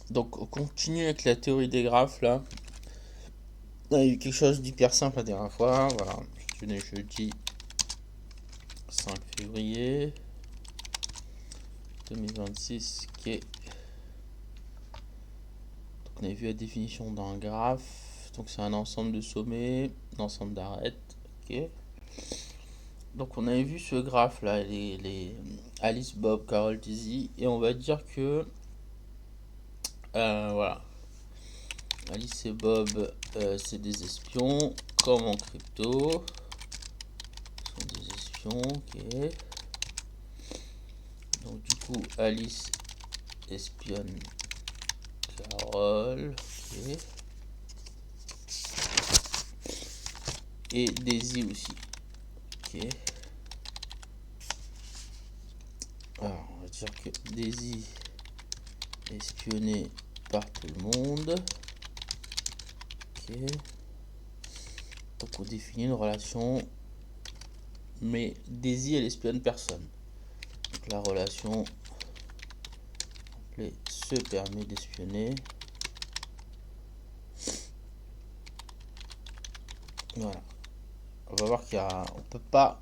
Donc on continue avec la théorie des graphes là. On a eu quelque chose d'hyper simple la dernière fois. Voilà, on est jeudi 5 février 2026 qui est... Donc on a vu la définition d'un graphe. Donc c'est un ensemble de sommets, un ensemble d'arêtes. Ok. Donc on avait vu ce graphe là, les Alice, Bob, Carol, Dizzy, et on va dire que voilà, Alice et Bob c'est des espions, comme en crypto, sont des espions, ok. Donc du coup Alice espionne Carol, ok. Et Daisy aussi, ok. Alors on va dire que Daisy est espionnée par tout le monde, ok. Donc on définit une relation, mais Daisy elle espionne personne. Donc la relation se permet d'espionner. Voilà. On va voir qu'il y a, on peut pas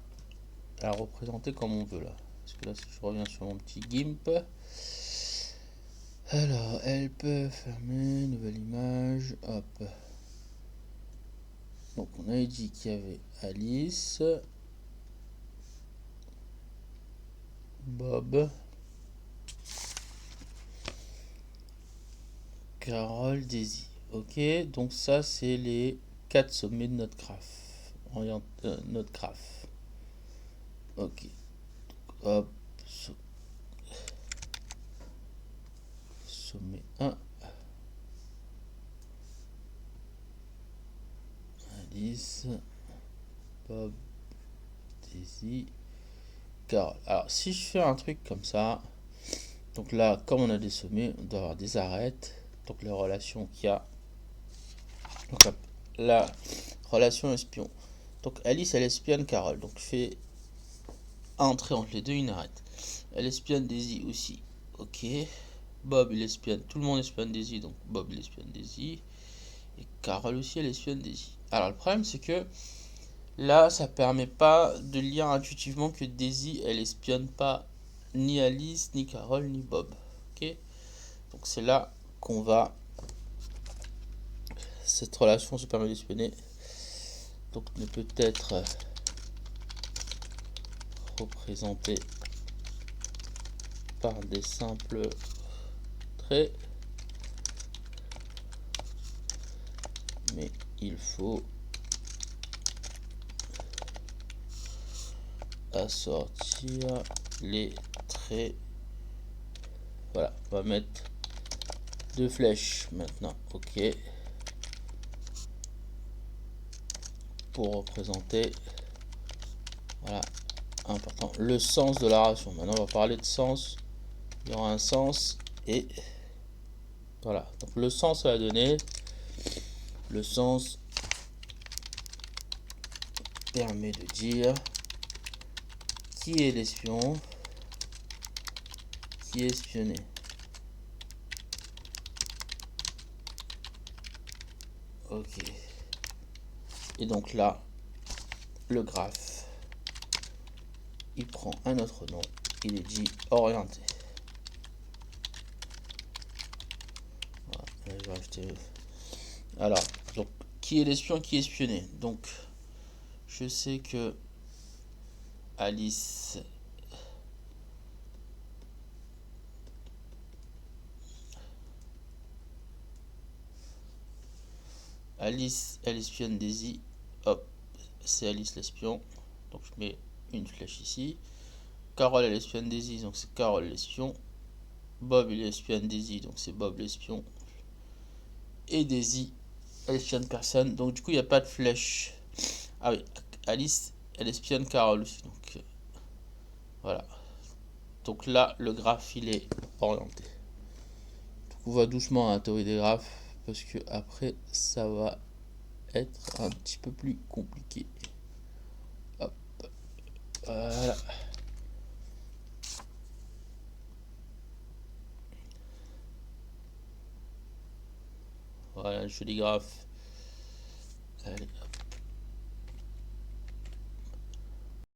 la représenter comme on veut là. Parce que là, si je reviens sur mon petit GIMP, alors elle peut fermer nouvelle image. Hop. Donc on avait dit qu'il y avait Alice, Bob, Carol, Daisy. Ok, donc ça c'est les 4 sommets de notre graphe. Notre graphe. Ok. Hop. Sommet 1. Alice, Bob, Daisy, Carol. Alors si je fais un truc comme ça, donc là comme on a des sommets, on doit avoir des arêtes. Donc la relation qu'il y a, donc la relation espion. Donc Alice elle espionne Carol, donc je fais entrer entre les deux une arête. Elle espionne Daisy aussi, ok. Bob il espionne, tout le monde espionne Daisy, donc Bob il espionne Daisy. Et Carol aussi elle espionne Daisy. Alors le problème c'est que là ça permet pas de lire intuitivement que Daisy elle espionne pas ni Alice, ni Carol, ni Bob, ok. Donc c'est là qu'on va, cette relation se permet d'espionner, donc ne peut être représentée par des simples traits, mais il faut assortir les traits. Voilà, on va mettre deux flèches maintenant, ok, pour représenter, voilà, important, le sens de la relation. Maintenant on va parler de sens, il y aura un sens, et voilà, donc le sens à donner, le sens permet de dire qui est l'espion, qui est espionné. Ok. Et donc là, le graphe, il prend un autre nom, il est dit orienté. Voilà, là, je vais rajouter. Alors, donc, qui est l'espion, qui est espionné. Donc, je sais que Alice, elle espionne Daisy. Hop, c'est Alice l'espion. Donc, je mets une flèche ici. Carole, elle espionne Daisy, donc c'est Carole l'espion. Bob, il espionne Daisy, donc c'est Bob l'espion. Et Daisy, elle espionne personne, donc du coup, il n'y a pas de flèche. Ah oui, Alice, elle espionne Carole aussi, donc voilà. Donc là, le graphe, il est orienté. Donc on va doucement à la théorie des graphes, parce que après, ça va être un petit peu plus compliqué. Hop, voilà. Voilà, un joli graphe. Allez, hop.